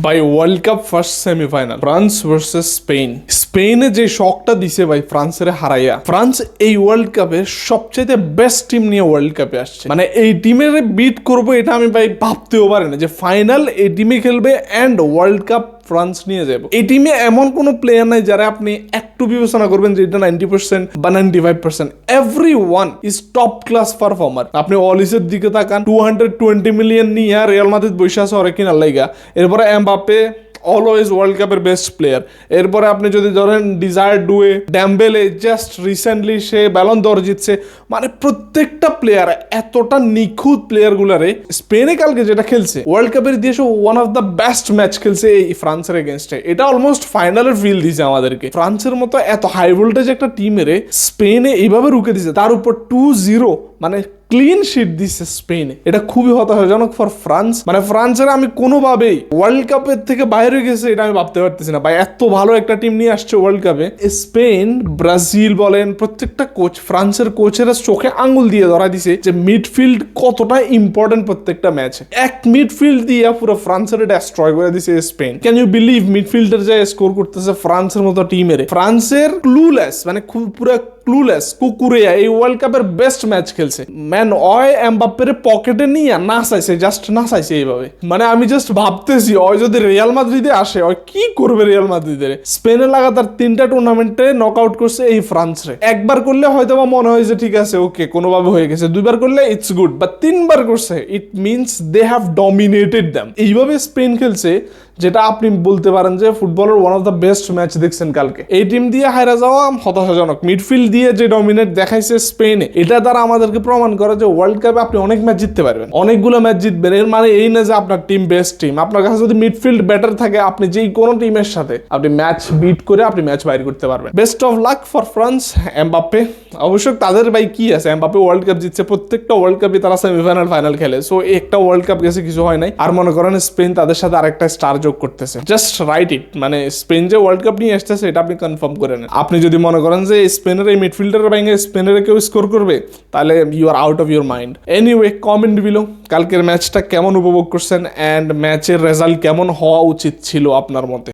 ভাই world cup first semifinal France versus Spain. স্পেনে যে শকটা দিছে ভাই ফ্রান্সের হারাইয়া, ফ্রান্স এই ওয়ার্ল্ড কাপের সবচেয়ে বেস্ট টিম নিয়ে ওয়ার্ল্ড কাপে আসছে। মানে এই টিমের বিট করবো এটা আমি ভাই ভাবতেও পারি না যে ফাইনাল এই টিমে খেলবে অ্যান্ড ওয়ার্ল্ড কাপ ফ্রান্স নিয়ে যাবো। এই টিমে এমন কোনো প্লেয়ার নাই যারা আপনি একটু বিবেচনা করবেন যে এটা 90% বা 95%। Every one is top class performer. আপনি অলিসের দিকে তাকান, 220 মিলিয়ন নিয়ে রিয়াল মাদ্রিদ বসে আছে ওরে কিনার লাইগা। এরপরে এমবাপ্পে অলওয়েজ ওয়ার্ল্ড কাপের বেস্ট প্লেয়ার। এরপরে আপনি যদি ধরেন Desire Doue, Dembele just recently সে ব্যালন দর জিতছে। মানে প্রত্যেকটা প্লেয়ার এতটা নিখুঁত প্লেয়ারগুলারে স্পেনে কালকে যেটা খেলছে ওয়ার্ল্ড কাপের ইতিহাসে one of the best match খেলছে এই ফ্রান্সের এগেনস্টে। এটা অলমোস্ট ফাইনালের ফিল দিছে আমাদেরকে। ফ্রান্সের মতো এত হাই ভোল্টেজ একটা টিমের স্পেনে এইভাবে রুখে দিছে, তার উপর 2-0 মানে ক্লিন শিট দিচ্ছে স্পেনে। এটা খুবই হতাশাজনক ফর ফ্রান্স। মানে ফ্রান্সের আমি কোনোভাবেই ওয়ার্ল্ড কাপের থেকে বাইরে গেছে এটা আমি ভাবতে পারতেছি না ভাই। এত ভালো একটা টিম নিয়ে আসছে ওয়ার্ল্ড কাপে। স্পেন, ব্রাজিল বলেন, প্রত্যেকটা কোচ, ফ্রান্সের কোচেরা চোখে আঙ্গুল দিয়ে ধরা দিছে যে মিডফিল্ড কতটা ইম্পর্টেন্ট প্রত্যেকটা ম্যাচে। এক মিডফিল্ড দিয়ে পুরো ফ্রান্সের ডেস্ট্রয় করে দিছে Spain. Can you believe midfielder যায় স্কোর করতেছে ফ্রান্সের মতো টিমের। ফ্রান্সের ক্লুলেস, মানে পুরো ক্লুলেস কুকুরিয়া এই ওয়ার্ল্ড কাপের বেস্ট ম্যাচ খেলছে। ম্যান অয় এমবাপ্পের পকেটে নিয়ে না চাইছে, জাস্ট না চাইছে এইভাবে। মানে আমি জাস্ট ভাবতেছি অয় যদি রিয়াল মাদ্রিদে আসে অয় কি করবে রিয়াল মাদ্রিদের। স্পেনে লাগাতার 3টা টুর্নামেন্টে নক আউট করছে এই ফ্রান্সরে। একবার করলে হয়তো বা মনে হয় যে ঠিক আছে ওকে কোনোভাবে হয়ে গেছে, 2বার করলে ইটস গুড, বা 3বার করছে it means they have dominated them. এইভাবে স্পেন খেলছে যেটা আপনি বলতে পারেন যে ফুটবলের one of the best match দেখছেন কালকে। এই টিম দিয়ে হারা যাওয়া হতাশাজনক। মিডফিল্ড দিয়ে যে ডমিনেট দেখাইছে স্পেনে, এটা দ্বারা আমাদেরকে প্রমাণ করে যে ওয়ার্ল্ড কাপে আপনি অনেক ম্যাচ জিততে পারবেন, অনেকগুলো ম্যাচ জিতবেন। এর মানে এই না যে আপনার টিম বেস্ট টিম। আপনার কাছে যদি মিডফিল্ড বেটার থাকে আপনি যেই কোনো টিমের সাথে আপনি ম্যাচ বিট করে আপনি ম্যাচ বাইর করতে পারবেন। Best of luck for France. Mbappe অবশ্য তাদের ভাই কি আছে, এমবাপ্পে ওয়ার্ল্ড কাপ জিতছে, প্রত্যেকটা ওয়ার্ল্ড কাপে তারা সেমিফাইনাল ফাইনাল খেলে। সো একটা ওয়ার্ল্ড কাপ গেছে, কিছু হয় নাই। আর মনে করেন স্পেন তাদের সাথে আরেকটা স্টার যোগ করতেছে। জাস্ট রাইট ইট, মানে স্পেন যে ওয়ার্ল্ড কাপ নিয়ে আসতেছে এটা আপনি কনফার্ম করে নেন। আপনি যদি মনে করেন যে স্পেনের এই মিডফিল্ডার ভেঙে স্পেনের কেউ স্কোর করবে তাহলে you are out of your mind. Anyway comment below কালকের ম্যাচটা কেমন উপভোগ করছেন অ্যান্ড ম্যাচের রেজাল্ট কেমন হওয়া উচিত ছিল আপনার মতে।